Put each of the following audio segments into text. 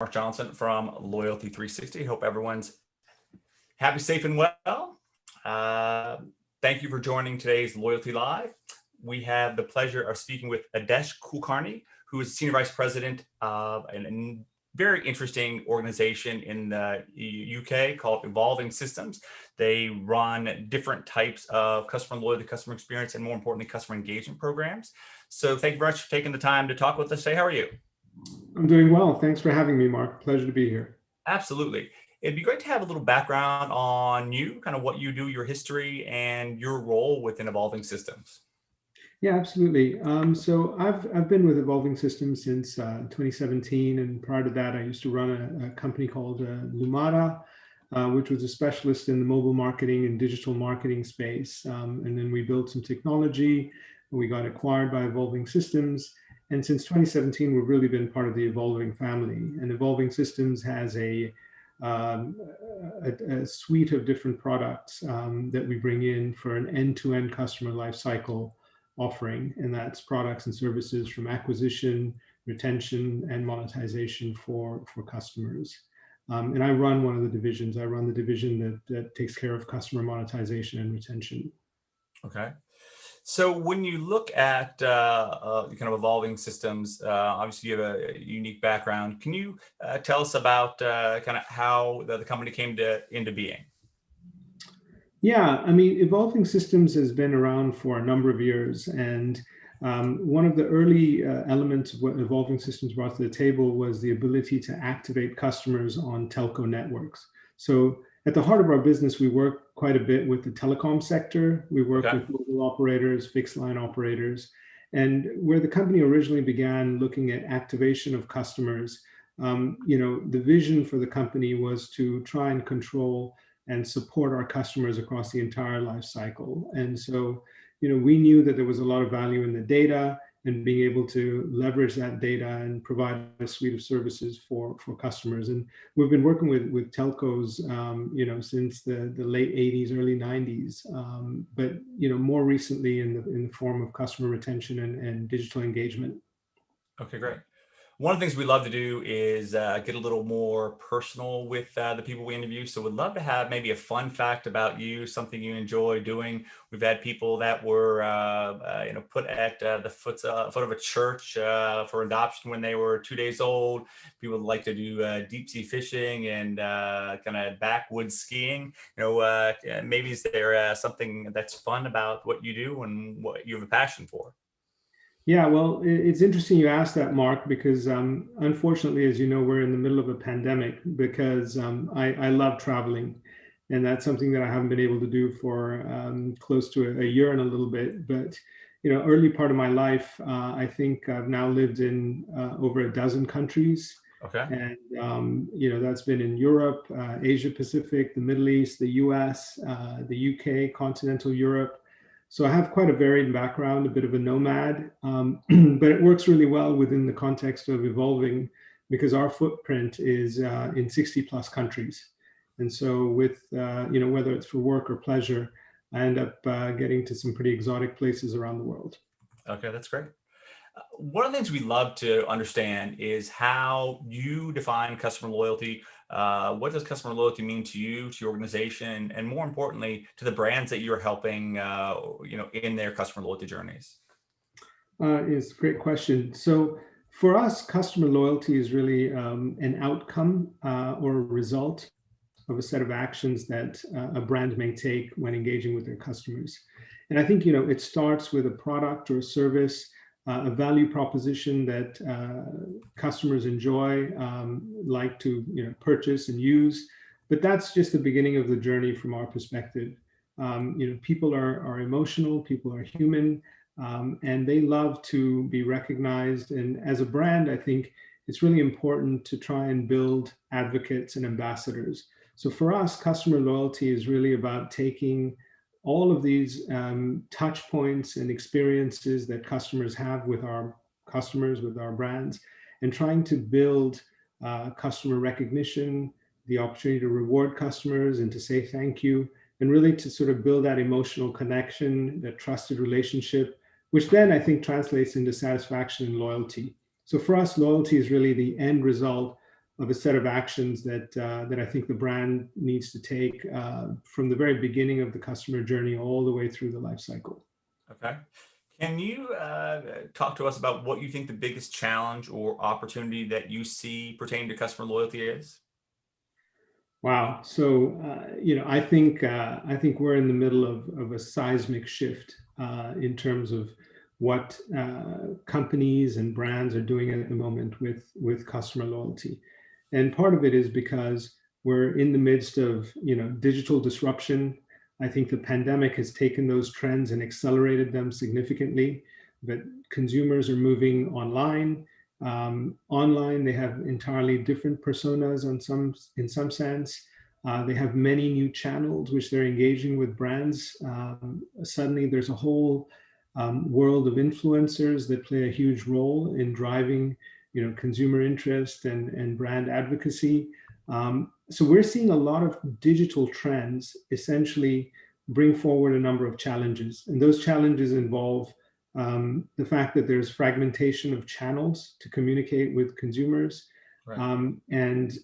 Mark Johnson from Loyalty 360. Hope everyone's happy, safe, and well. Thank you for joining today's Loyalty Live. We have the pleasure of speaking with Adhish Kulkarni, who is Senior Vice President of a very interesting organization in the UK called Evolving Systems. They run different types of customer loyalty, customer experience, and more importantly, customer engagement programs. So thank you very much for taking the time to talk with us today. How are you? I'm doing well. Thanks for having me, Mark. Pleasure to be here. Absolutely. It'd be great to have a little background on you, kind of what you do, your history, and your role within Evolving Systems. Yeah, absolutely. So I've been with Evolving Systems since 2017, and prior to that, I used to run a company called Lumada, which was a specialist in the mobile marketing and digital marketing space. And then we built some technology. We got acquired by Evolving Systems. And since 2017, we've really been part of the Evolving family. And Evolving Systems has a suite of different products that we bring in for an end-to-end customer lifecycle offering. And that's products and services from acquisition, retention, and monetization for customers. And I run one of the divisions. I run the division that takes care of customer monetization and retention. Okay. So when you look at kind of Evolving Systems, obviously you have a unique background. Can you tell us about kind of how the company came into being? Yeah, I mean, Evolving Systems has been around for a number of years. And one of the early elements of what Evolving Systems brought to the table was the ability to activate customers on telco networks. So at the heart of our business, we work quite a bit with the telecom sector. We work with mobile operators, fixed line operators. And where the company originally began looking at activation of customers, the vision for the company was to try and control and support our customers across the entire life cycle. And so, we knew that there was a lot of value in the data and being able to leverage that data and provide a suite of services for customers. And we've been working with telcos, since the late 80s, early 90s, but more recently in the form of customer retention and digital engagement. Okay, great. One of the things we love to do is get a little more personal with the people we interview. So we'd love to have maybe a fun fact about you, something you enjoy doing. We've had people that were, put at the foot of a church for adoption when they were 2 days old. People like to do deep sea fishing and kind of backwoods skiing. Maybe is there something that's fun about what you do and what you have a passion for? Yeah, well, it's interesting you asked that, Mark, because unfortunately, as you know, we're in the middle of a pandemic because I love traveling. And that's something that I haven't been able to do for close to a year and a little bit. But, early part of my life, I think I've now lived in over a dozen countries. Okay. And, that's been in Europe, Asia Pacific, the Middle East, the US, the UK, continental Europe. So I have quite a varied background, a bit of a nomad, but it works really well within the context of Evolving because our footprint is in 60 plus countries. And so with, whether it's for work or pleasure, I end up getting to some pretty exotic places around the world. Okay, that's great. One of the things we love to understand is how you define customer loyalty. What does customer loyalty mean to you, to your organization, and more importantly, to the brands that you're helping, in their customer loyalty journeys? It's a great question. So for us, customer loyalty is really an outcome or a result of a set of actions that a brand may take when engaging with their customers. And I think, it starts with a product or a service, a value proposition that customers enjoy, like to purchase and use. But that's just the beginning of the journey from our perspective. People are emotional, people are human, and they love to be recognized. And as a brand, I think it's really important to try and build advocates and ambassadors. So for us, customer loyalty is really about taking all of these touch points and experiences that customers have with our customers, with our brands, and trying to build customer recognition, the opportunity to reward customers and to say thank you, and really to sort of build that emotional connection, that trusted relationship, which then I think translates into satisfaction and loyalty. So for us, loyalty is really the end result of a set of actions that that I think the brand needs to take from the very beginning of the customer journey all the way through the life cycle. Okay. Can you talk to us about what you think the biggest challenge or opportunity that you see pertaining to customer loyalty is? Wow. So, I think we're in the middle of a seismic shift in terms of what companies and brands are doing at the moment with customer loyalty, and part of it is because we're in the midst of digital disruption. I think the pandemic has taken those trends and accelerated them significantly. But consumers are moving online. Online, they have entirely different personas in some sense. They have many new channels which they're engaging with brands. Suddenly, there's a whole world of influencers that play a huge role in driving, consumer interest and brand advocacy. So we're seeing a lot of digital trends essentially bring forward a number of challenges, and those challenges involve the fact that there's fragmentation of channels to communicate with consumers. Right. And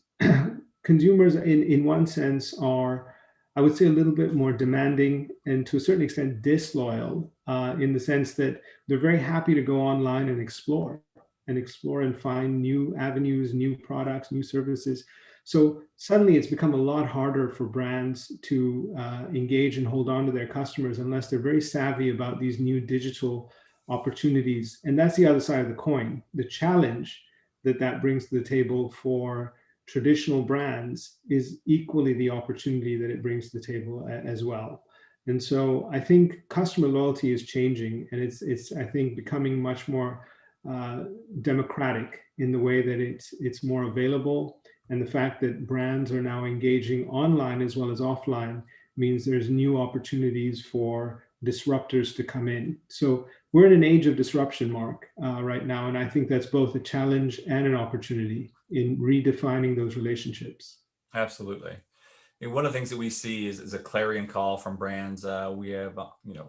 consumers, in one sense, are, I would say, a little bit more demanding and to a certain extent disloyal in the sense that they're very happy to go online and explore and find new avenues, new products, new services. So suddenly it's become a lot harder for brands to engage and hold on to their customers unless they're very savvy about these new digital opportunities. And that's the other side of the coin. The challenge that brings to the table for traditional brands is equally the opportunity that it brings to the table as well. And so I think customer loyalty is changing, and it's I think becoming much more democratic in the way that it's more available. And the fact that brands are now engaging online as well as offline means there's new opportunities for disruptors to come in. So we're in an age of disruption, Mark, right now. And I think that's both a challenge and an opportunity in redefining those relationships. Absolutely. One of the things that we see is a clarion call from brands. We have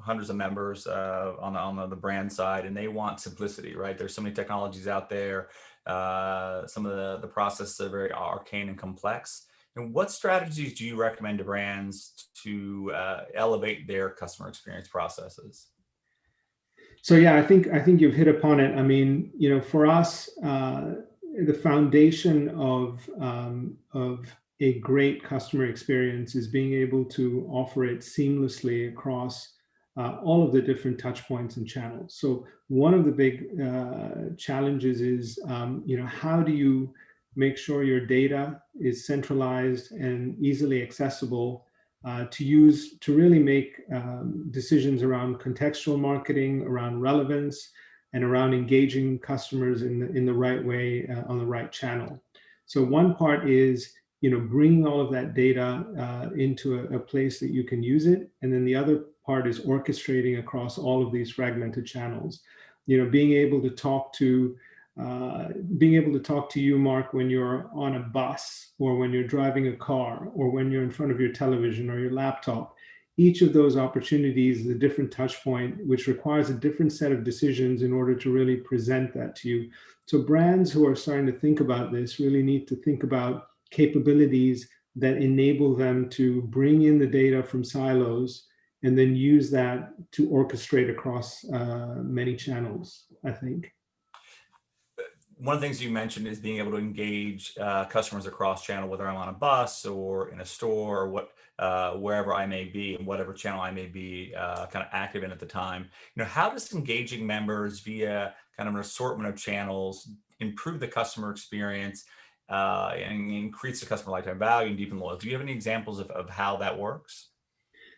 hundreds of members on the brand side, and they want simplicity, right? There's so many technologies out there. Some of the processes are very arcane and complex. And what strategies do you recommend to brands to elevate their customer experience processes? So yeah, I think you've hit upon it. I mean, for us, the foundation of a great customer experience is being able to offer it seamlessly across all of the different touch points and channels. So one of the big challenges is, how do you make sure your data is centralized and easily accessible to use to really make decisions around contextual marketing, around relevance, and around engaging customers in the right way on the right channel. So one part is bringing all of that data into a place that you can use it, and then the other part is orchestrating across all of these fragmented channels. Being able to talk to you, Mark, when you're on a bus or when you're driving a car or when you're in front of your television or your laptop. Each of those opportunities is a different touch point, which requires a different set of decisions in order to really present that to you. So brands who are starting to think about this really need to think about capabilities that enable them to bring in the data from silos and then use that to orchestrate across many channels, I think. One of the things you mentioned is being able to engage customers across channel, whether I'm on a bus or in a store or wherever I may be and whatever channel I may be kind of active in at the time. How does engaging members via kind of an assortment of channels improve the customer experience and increase the customer lifetime value and deepen loyalty? Do you have any examples of how that works?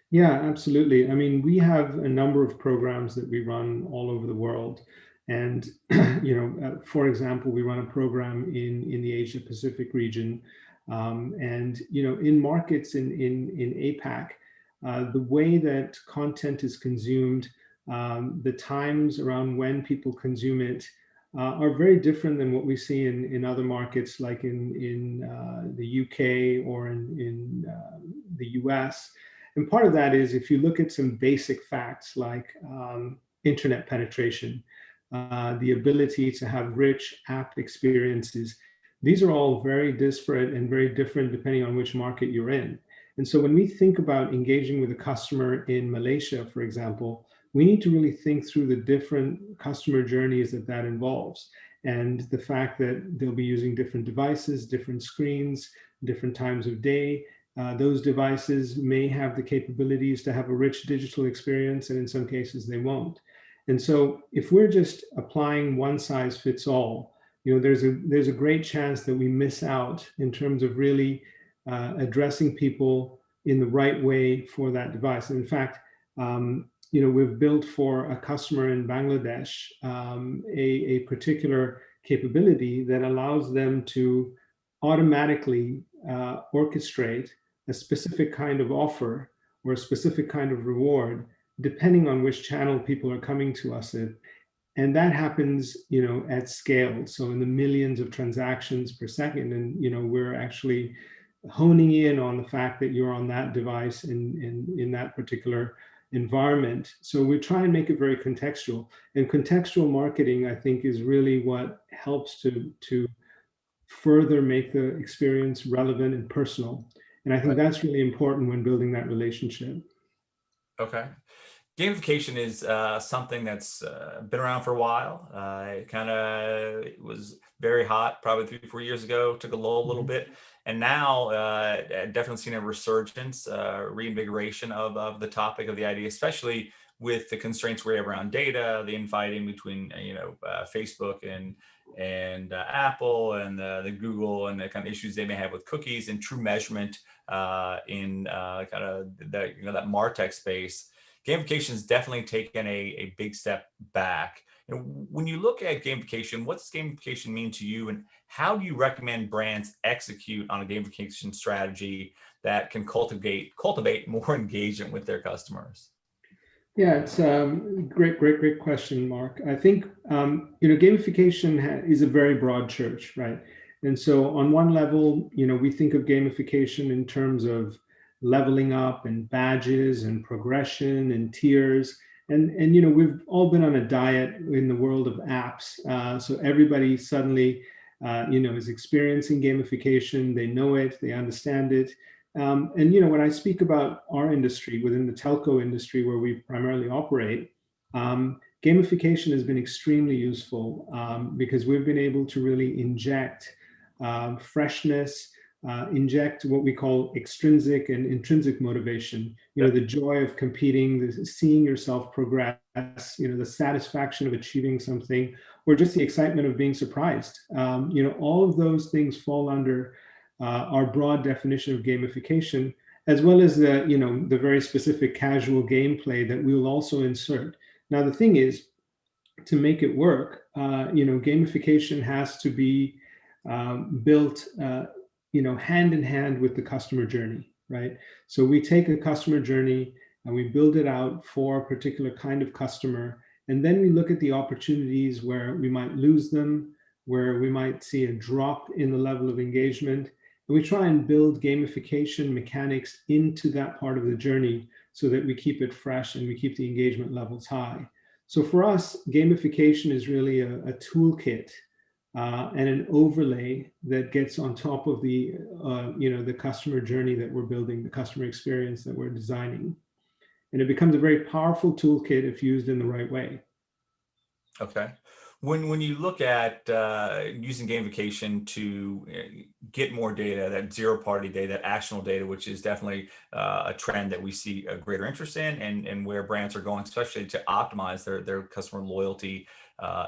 Yeah, absolutely. I mean, we have a number of programs that we run all over the world. And, for example, we run a program in the Asia Pacific region. And, in markets in APAC, the way that content is consumed, the times around when people consume it are very different than what we see in other markets like in the UK or in the US. And part of that is if you look at some basic facts like internet penetration, the ability to have rich app experiences, These are all very disparate and very different depending on which market you're in. And so when we think about engaging with a customer in Malaysia, for example, we need to really think through the different customer journeys that that involves, and the fact that they'll be using different devices, different screens, different times of day. Those devices may have the capabilities to have a rich digital experience, and in some cases they won't. And so if we're just applying one size fits all, there's a great chance that we miss out in terms of really addressing people in the right way for that device. And in fact, we've built for a customer in Bangladesh a particular capability that allows them to automatically orchestrate a specific kind of offer or a specific kind of reward, depending on which channel people are coming to us in. And that happens, at scale. So in the millions of transactions per second. And, we're actually honing in on the fact that you're on that device in that particular environment. So we try and make it very contextual. And contextual marketing, I think, is really what helps to further make the experience relevant and personal. And I think that's really important when building that relationship. Okay. Gamification is something that's been around for a while. It was very hot probably 3 or 4 years ago, took a lull a little bit. And now definitely seen a resurgence, reinvigoration of the topic of the idea, especially with the constraints we have around data, the infighting between Facebook and Apple and the Google, and the kind of issues they may have with cookies and true measurement in kind of that MarTech space. Gamification has definitely taken a big step back. When you look at gamification, what does gamification mean to you, and how do you recommend brands execute on a gamification strategy that can cultivate more engagement with their customers? Yeah, it's great question, Mark. I think gamification is a very broad church, right? And so on one level, we think of gamification in terms of leveling up and badges and progression and tiers. And we've all been on a diet in the world of apps. So everybody suddenly is experiencing gamification. They know it, they understand it. And when I speak about our industry within the telco industry where we primarily operate, gamification has been extremely useful because we've been able to really inject freshness, inject what we call extrinsic and intrinsic motivation. The joy of competing, seeing yourself progress, the satisfaction of achieving something, or just the excitement of being surprised. All of those things fall under our broad definition of gamification, as well as the very specific casual gameplay that we will also insert. Now, the thing is, to make it work, gamification has to be built hand in hand with the customer journey, right? So we take a customer journey and we build it out for a particular kind of customer. And then we look at the opportunities where we might lose them, where we might see a drop in the level of engagement. And we try and build gamification mechanics into that part of the journey so that we keep it fresh and we keep the engagement levels high. So for us, gamification is really a toolkit and an overlay that gets on top of the customer journey that we're building, the customer experience that we're designing. And it becomes a very powerful toolkit if used in the right way. Okay. When you look at using gamification to get more data, that zero-party data, that actionable data, which is definitely a trend that we see a greater interest in, and where brands are going, especially to optimize their customer loyalty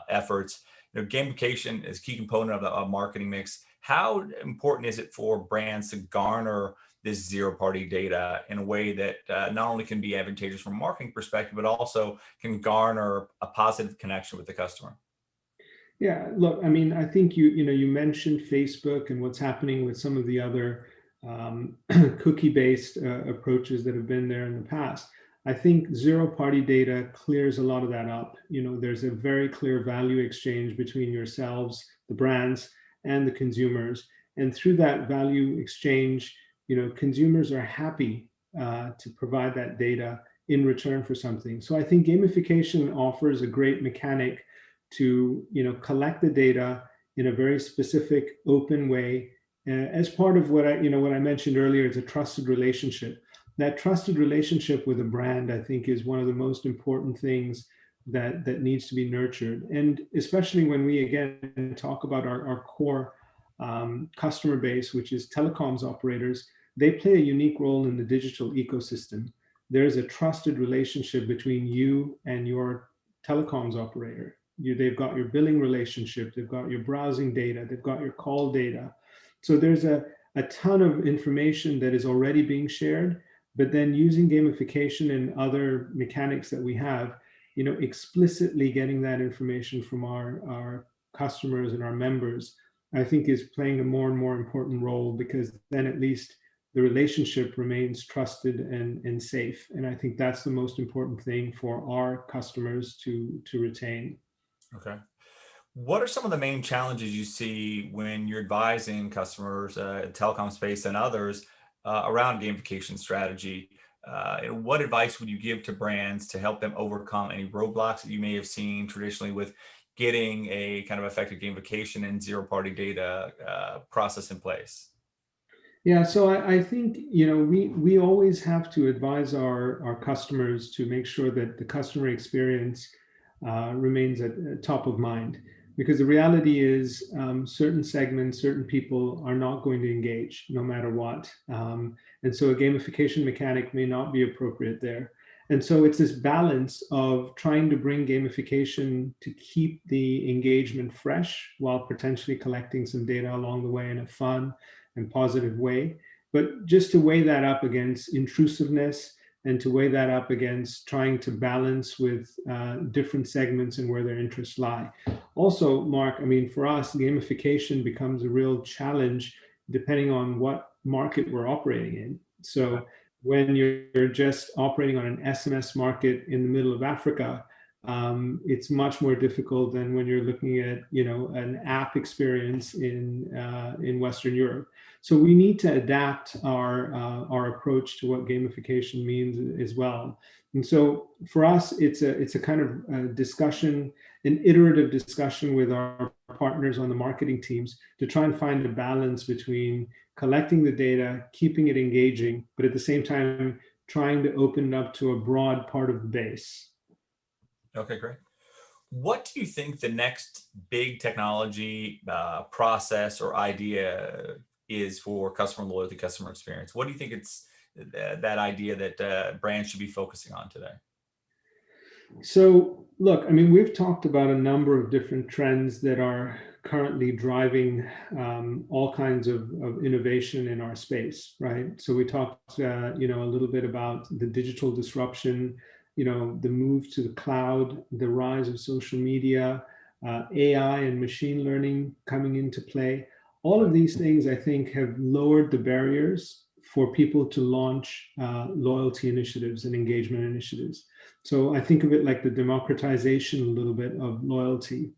efforts. Gamification is a key component of the marketing mix. How important is it for brands to garner this zero-party data in a way that not only can be advantageous from a marketing perspective, but also can garner a positive connection with the customer? Yeah, look, I mean, I think you mentioned Facebook and what's happening with some of the other cookie-based approaches that have been there in the past. I think zero-party data clears a lot of that up. There's a very clear value exchange between yourselves, the brands, and the consumers. And through that value exchange, consumers are happy to provide that data in return for something. So I think gamification offers a great mechanic to collect the data in a very specific, open way, as part of what I mentioned earlier. It's a trusted relationship. That trusted relationship with a brand, I think, is one of the most important things that needs to be nurtured. And especially when we again talk about our core customer base, which is telecoms operators, they play a unique role in the digital ecosystem. There's a trusted relationship between you and your telecoms operator. They've got your billing relationship, they've got your browsing data, they've got your call data. So there's a ton of information that is already being shared, but then using gamification and other mechanics that we have, explicitly getting that information from our customers and our members, I think is playing a more and more important role, because then at least the relationship remains trusted and safe. And I think that's the most important thing for our customers to retain. Okay. What are some of the main challenges you see when you're advising customers, telecom space and others, around gamification strategy? And what advice would you give to brands to help them overcome any roadblocks that you may have seen traditionally with getting a kind of effective gamification and zero-party data process in place? Yeah, so I think we always have to advise our customers to make sure that the customer experience remains at top of mind, because the reality is certain segments, certain people are not going to engage no matter what, and so a gamification mechanic may not be appropriate there. And so it's this balance of trying to bring gamification to keep the engagement fresh while potentially collecting some data along the way in a fun and positive way, but just to weigh that up against intrusiveness, and to weigh that up against trying to balance with different segments and where their interests lie. Also, Mark, I mean, for us, gamification becomes a real challenge depending on what market we're operating in. So when you're just operating on an SMS market in the middle of Africa, it's much more difficult than when you're looking at an app experience in Western Europe. So we need to adapt our approach to what gamification means as well. And so for us, it's a kind of discussion, an iterative discussion with our partners on the marketing teams to try and find a balance between collecting the data, keeping it engaging, but at the same time trying to open it up to a broad part of the base. Okay, great. What do you think the next big technology process or idea is for customer loyalty, customer experience? What do you think it's that idea that brands should be focusing on today? So, look, I mean, we've talked about a number of different trends that are currently driving all kinds of innovation in our space, right? So we talked, a little bit about the digital disruption, the move to the cloud, the rise of social media, AI and machine learning coming into play. All of these things, I think, have lowered the barriers for people to launch loyalty initiatives and engagement initiatives. So I think of it like the democratization a little bit of loyalty.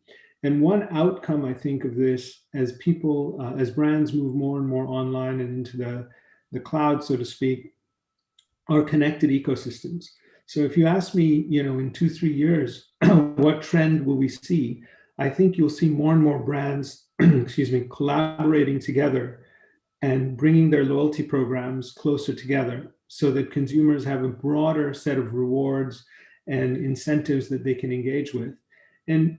And one outcome, I think, of this, as brands move more and more online and into the cloud, so to speak, are connected ecosystems. So if you ask me, in 2-3 years, what trend will we see? I think you'll see more and more brands, excuse me, collaborating together and bringing their loyalty programs closer together so that consumers have a broader set of rewards and incentives that they can engage with. And,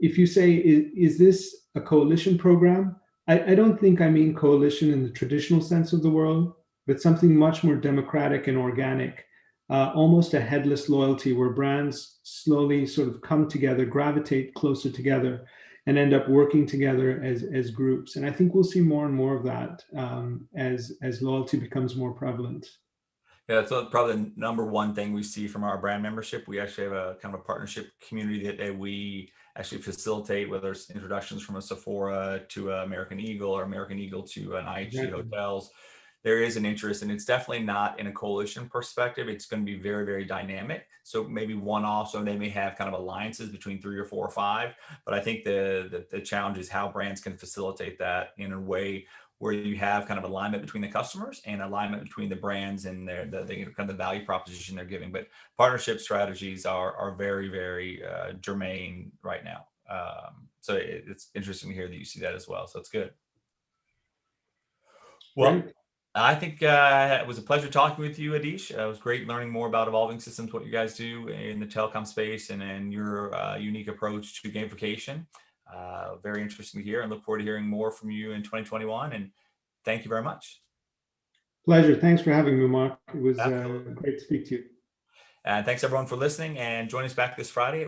if you say, is this a coalition program? I don't think I mean coalition in the traditional sense of the word, but something much more democratic and organic, almost a headless loyalty where brands slowly sort of come together, gravitate closer together, and end up working together as groups. And I think we'll see more and more of that as loyalty becomes more prevalent. Yeah, that's probably the number one thing we see from our brand membership. We actually have a kind of a partnership community that we actually facilitate, whether it's introductions from a Sephora to American Eagle or American Eagle to an IHG Exactly. hotels. There is an interest, and it's definitely not in a coalition perspective. It's going to be very, very dynamic. So maybe one-off, so they may have kind of alliances between 3 or 4 or 5. But I think the challenge is how brands can facilitate that in a way where you have kind of alignment between the customers and alignment between the brands and the kind of the value proposition they're giving. But partnership strategies are very, very germane right now. So it's interesting to hear that you see that as well. So it's good. Well, Great. I think it was a pleasure talking with you, Adhish. It was great learning more about evolving systems, what you guys do in the telecom space, and your unique approach to gamification. Very interesting to hear, and look forward to hearing more from you in 2021. And thank you very much. Pleasure. Thanks for having me, Mark. It was Absolutely. great to speak to you. And thanks everyone for listening, and join us back this Friday